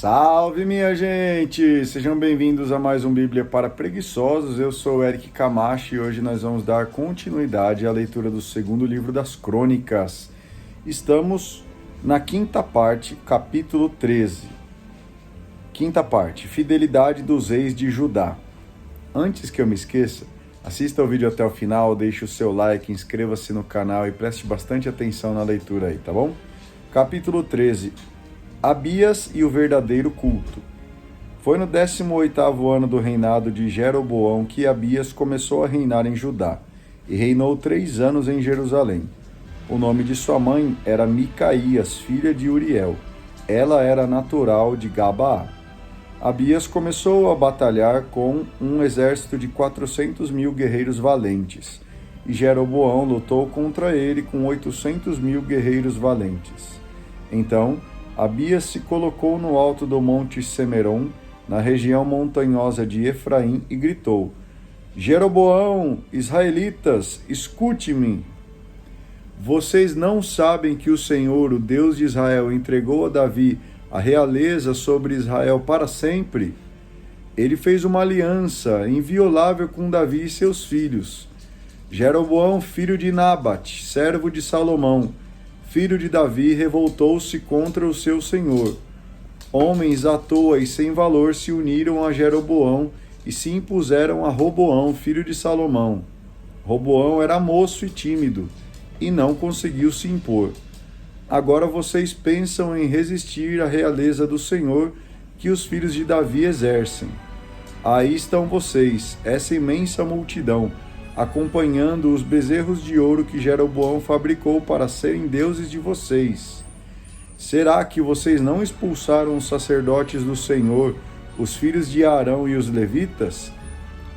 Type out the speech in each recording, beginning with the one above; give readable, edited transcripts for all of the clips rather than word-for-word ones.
Salve, minha gente! Sejam bem-vindos a mais um Bíblia para Preguiçosos. Eu sou o Eric Camacho e hoje nós vamos dar continuidade à leitura do segundo livro das Crônicas. Estamos na quinta parte, capítulo 13. Quinta parte, Fidelidade dos Reis de Judá. Antes que eu me esqueça, assista o vídeo até o final, deixe o seu like, inscreva-se no canal e preste bastante atenção na leitura aí, tá bom? Capítulo 13. Abias e o verdadeiro culto. Foi no 18º ano do reinado de Jeroboão que Abias começou a reinar em Judá, e reinou 3 anos em Jerusalém. O nome de sua mãe era Micaías, filha de Uriel. Ela era natural de Gabaá. Abias começou a batalhar com um exército de 400.000 guerreiros valentes, e Jeroboão lutou contra ele com 800.000 guerreiros valentes. Então, Abias se colocou no alto do monte Semeron, na região montanhosa de Efraim, e gritou: Jeroboão, israelitas, escute-me! Vocês não sabem que o Senhor, o Deus de Israel, entregou a Davi a realeza sobre Israel para sempre? Ele fez uma aliança inviolável com Davi e seus filhos. Jeroboão, filho de Nabate, servo de Salomão, filho de Davi, revoltou-se contra o seu senhor. Homens à toa e sem valor se uniram a Jeroboão e se impuseram a Roboão, filho de Salomão. Roboão era moço e tímido, e não conseguiu se impor. Agora vocês pensam em resistir à realeza do Senhor que os filhos de Davi exercem. Aí estão vocês, essa imensa multidão, acompanhando os bezerros de ouro que Jeroboão fabricou para serem deuses de vocês. Será que vocês não expulsaram os sacerdotes do Senhor, os filhos de Arão e os levitas?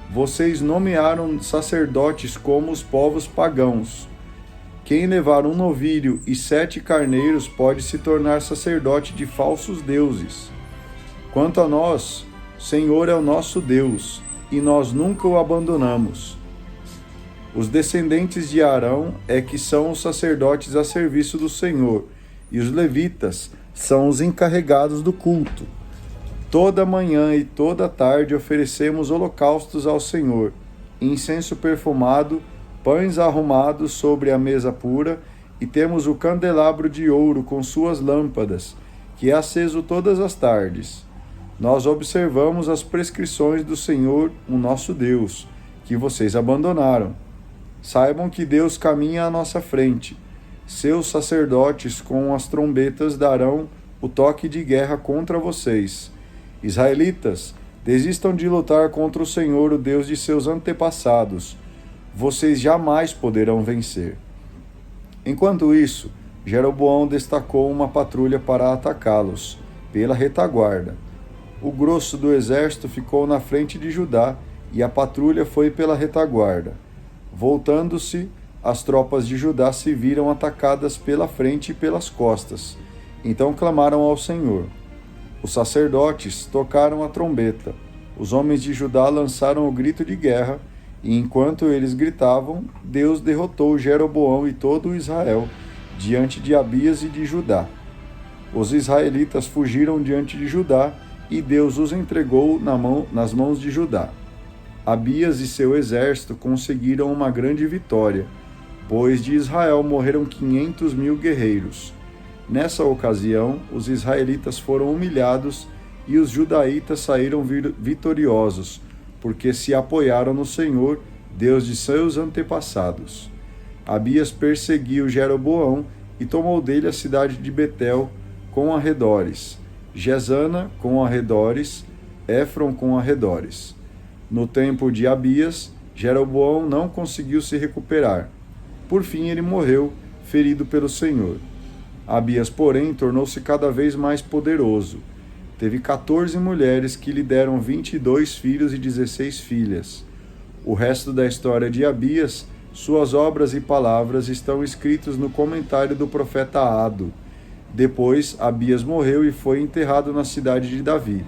Vocês nomearam sacerdotes como os povos pagãos. Quem levar um novilho e 7 carneiros pode se tornar sacerdote de falsos deuses. Quanto a nós, o Senhor é o nosso Deus, e nós nunca o abandonamos. Os descendentes de Arão é que são os sacerdotes a serviço do Senhor, e os levitas são os encarregados do culto. Toda manhã e toda tarde oferecemos holocaustos ao Senhor, incenso perfumado, pães arrumados sobre a mesa pura, e temos o candelabro de ouro com suas lâmpadas, que é aceso todas as tardes. Nós observamos as prescrições do Senhor, o nosso Deus, que vocês abandonaram. Saibam que Deus caminha à nossa frente. Seus sacerdotes com as trombetas darão o toque de guerra contra vocês. Israelitas, desistam de lutar contra o Senhor, o Deus de seus antepassados. Vocês jamais poderão vencer. Enquanto isso, Jeroboão destacou uma patrulha para atacá-los, pela retaguarda. O grosso do exército ficou na frente de Judá, e a patrulha foi pela retaguarda. Voltando-se, as tropas de Judá se viram atacadas pela frente e pelas costas. Então clamaram ao Senhor. Os sacerdotes tocaram a trombeta. Os homens de Judá lançaram o grito de guerra, e enquanto eles gritavam, Deus derrotou Jeroboão e todo o Israel diante de Abias e de Judá. Os israelitas fugiram diante de Judá, e Deus os entregou nas mãos de Judá. Abias e seu exército conseguiram uma grande vitória, pois de Israel morreram 500.000 guerreiros. Nessa ocasião, os israelitas foram humilhados e os judaítas saíram vitoriosos, porque se apoiaram no Senhor, Deus de seus antepassados. Abias perseguiu Jeroboão e tomou dele a cidade de Betel com arredores, Gesana com arredores, Éfron com arredores. No tempo de Abias, Jeroboão não conseguiu se recuperar. Por fim, ele morreu, ferido pelo Senhor. Abias, porém, tornou-se cada vez mais poderoso. Teve 14 mulheres que lhe deram 22 filhos e 16 filhas. O resto da história de Abias, suas obras e palavras estão escritos no comentário do profeta Ado. Depois, Abias morreu e foi enterrado na cidade de Davi.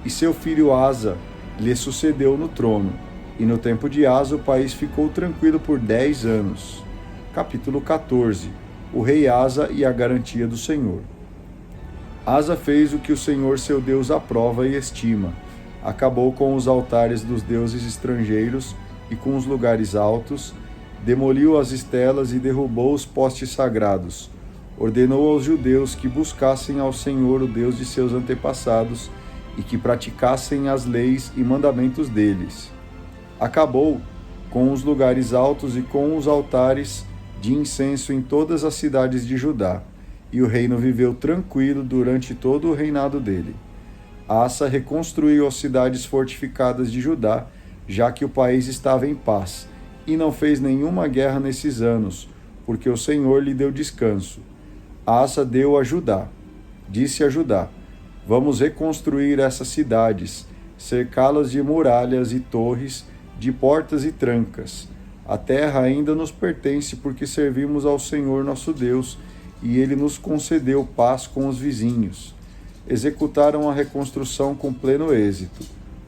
E seu filho Asa lhe sucedeu no trono, e no tempo de Asa o país ficou tranquilo por 10 anos. Capítulo 14. O rei Asa e a garantia do Senhor. Asa fez o que o Senhor seu Deus aprova e estima. Acabou com os altares dos deuses estrangeiros e com os lugares altos, demoliu as estelas e derrubou os postes sagrados. Ordenou aos judeus que buscassem ao Senhor, o Deus de seus antepassados, e que praticassem as leis e mandamentos deles. Acabou com os lugares altos e com os altares de incenso em todas as cidades de Judá, e o reino viveu tranquilo durante todo o reinado dele. Asa reconstruiu as cidades fortificadas de Judá, já que o país estava em paz, e não fez nenhuma guerra nesses anos, porque o Senhor lhe deu descanso. Asa deu a Judá, disse a Judá: vamos reconstruir essas cidades, cercá-las de muralhas e torres, de portas e trancas. A terra ainda nos pertence porque servimos ao Senhor nosso Deus, e ele nos concedeu paz com os vizinhos. Executaram a reconstrução com pleno êxito.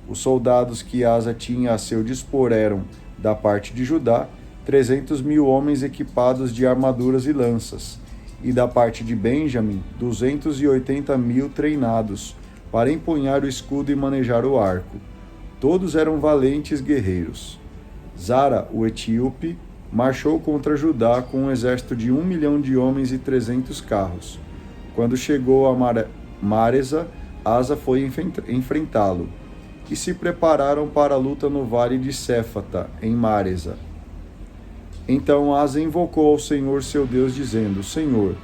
Os soldados que Asa tinha a seu dispor eram, da parte de Judá, 300.000 homens equipados de armaduras e lanças, e da parte de Benjamim, 280.000 treinados para empunhar o escudo e manejar o arco. Todos eram valentes guerreiros. Zara, o etíope, marchou contra Judá com um exército de 1 milhão de homens e 300 carros. Quando chegou a Maresa, Asa foi enfrentá-lo, e se prepararam para a luta no vale de Séfata, em Maresa. Então Asa invocou ao Senhor seu Deus, dizendo: Senhor,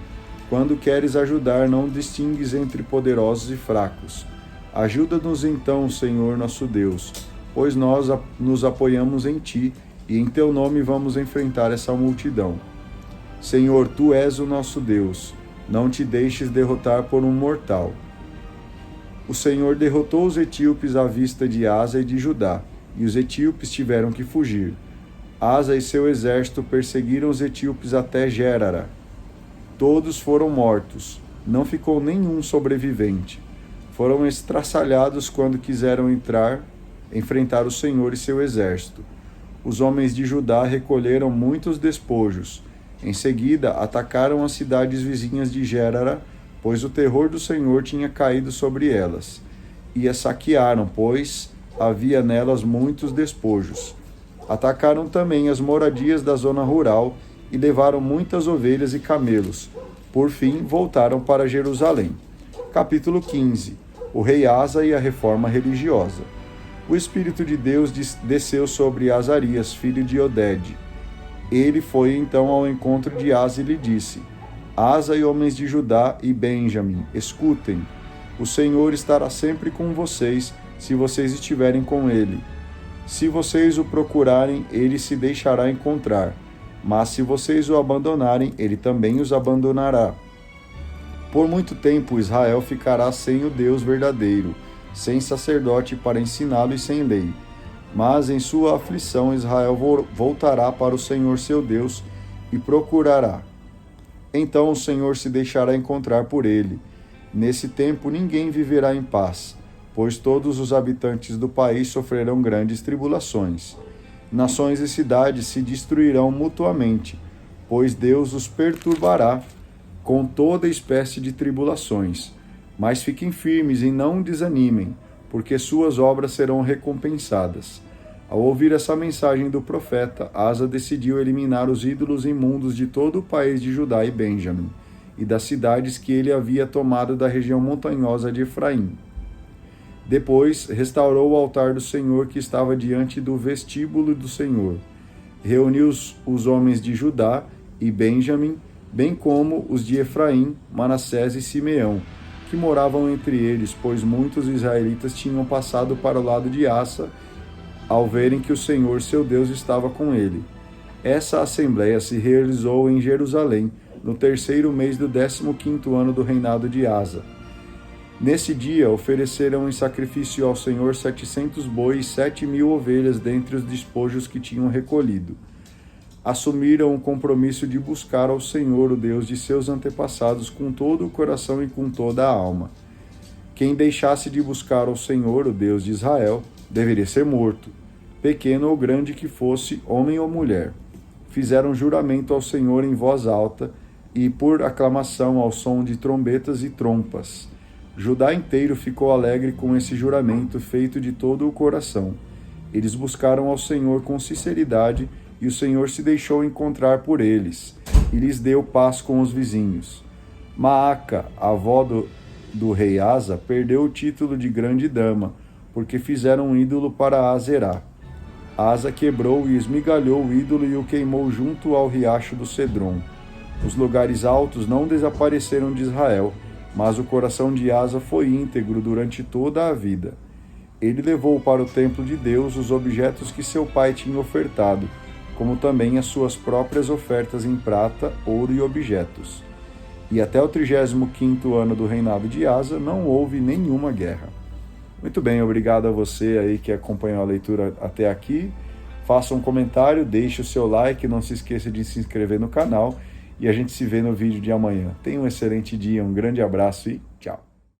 quando queres ajudar, não distingues entre poderosos e fracos. Ajuda-nos então, Senhor nosso Deus, pois nós nos apoiamos em Ti, e em Teu nome vamos enfrentar essa multidão. Senhor, Tu és o nosso Deus, não te deixes derrotar por um mortal. O Senhor derrotou os etíopes à vista de Asa e de Judá, e os etíopes tiveram que fugir. Asa e seu exército perseguiram os etíopes até Gérara. Todos foram mortos, não ficou nenhum sobrevivente. Foram estraçalhados quando quiseram enfrentar o Senhor e seu exército. Os homens de Judá recolheram muitos despojos. Em seguida, atacaram as cidades vizinhas de Gérara, pois o terror do Senhor tinha caído sobre elas. E as saquearam, pois havia nelas muitos despojos. Atacaram também as moradias da zona rural e levaram muitas ovelhas e camelos. Por fim, voltaram para Jerusalém. Capítulo 15. O rei Asa e a reforma religiosa. O Espírito de Deus desceu sobre Azarias, filho de Oded. Ele foi então ao encontro de Asa e lhe disse: Asa e homens de Judá e Benjamim, escutem. O Senhor estará sempre com vocês, se vocês estiverem com ele. Se vocês o procurarem, ele se deixará encontrar. Mas se vocês o abandonarem, ele também os abandonará. Por muito tempo Israel ficará sem o Deus verdadeiro, sem sacerdote para ensiná-lo e sem lei. Mas em sua aflição Israel voltará para o Senhor seu Deus e procurará. Então o Senhor se deixará encontrar por ele. Nesse tempo ninguém viverá em paz, pois todos os habitantes do país sofrerão grandes tribulações. Nações e cidades se destruirão mutuamente, pois Deus os perturbará com toda espécie de tribulações. Mas fiquem firmes e não desanimem, porque suas obras serão recompensadas. Ao ouvir essa mensagem do profeta, Asa decidiu eliminar os ídolos imundos de todo o país de Judá e Benjamim, e das cidades que ele havia tomado da região montanhosa de Efraim. Depois, restaurou o altar do Senhor que estava diante do vestíbulo do Senhor. Reuniu os homens de Judá e Benjamim, bem como os de Efraim, Manassés e Simeão, que moravam entre eles, pois muitos israelitas tinham passado para o lado de Asa, ao verem que o Senhor seu Deus estava com ele. Essa assembleia se realizou em Jerusalém, no 3º mês do 15º ano do reinado de Asa. Nesse dia ofereceram em sacrifício ao Senhor 700 bois e 7.000 ovelhas dentre os despojos que tinham recolhido. Assumiram o compromisso de buscar ao Senhor, o Deus de seus antepassados, com todo o coração e com toda a alma. Quem deixasse de buscar ao Senhor, o Deus de Israel, deveria ser morto, pequeno ou grande que fosse, homem ou mulher. Fizeram juramento ao Senhor em voz alta e por aclamação ao som de trombetas e trompas. Judá inteiro ficou alegre com esse juramento feito de todo o coração. Eles buscaram ao Senhor com sinceridade, e o Senhor se deixou encontrar por eles, e lhes deu paz com os vizinhos. Maaca, a avó do rei Asa, perdeu o título de grande dama, porque fizeram um ídolo para Aserá. Asa quebrou e esmigalhou o ídolo e o queimou junto ao riacho do Cedron. Os lugares altos não desapareceram de Israel, mas o coração de Asa foi íntegro durante toda a vida. Ele levou para o templo de Deus os objetos que seu pai tinha ofertado, como também as suas próprias ofertas em prata, ouro e objetos. E até o 35º ano do reinado de Asa não houve nenhuma guerra. Muito bem, obrigado a você aí que acompanhou a leitura até aqui. Faça um comentário, deixe o seu like, não se esqueça de se inscrever no canal e a gente se vê no vídeo de amanhã. Tenha um excelente dia, um grande abraço e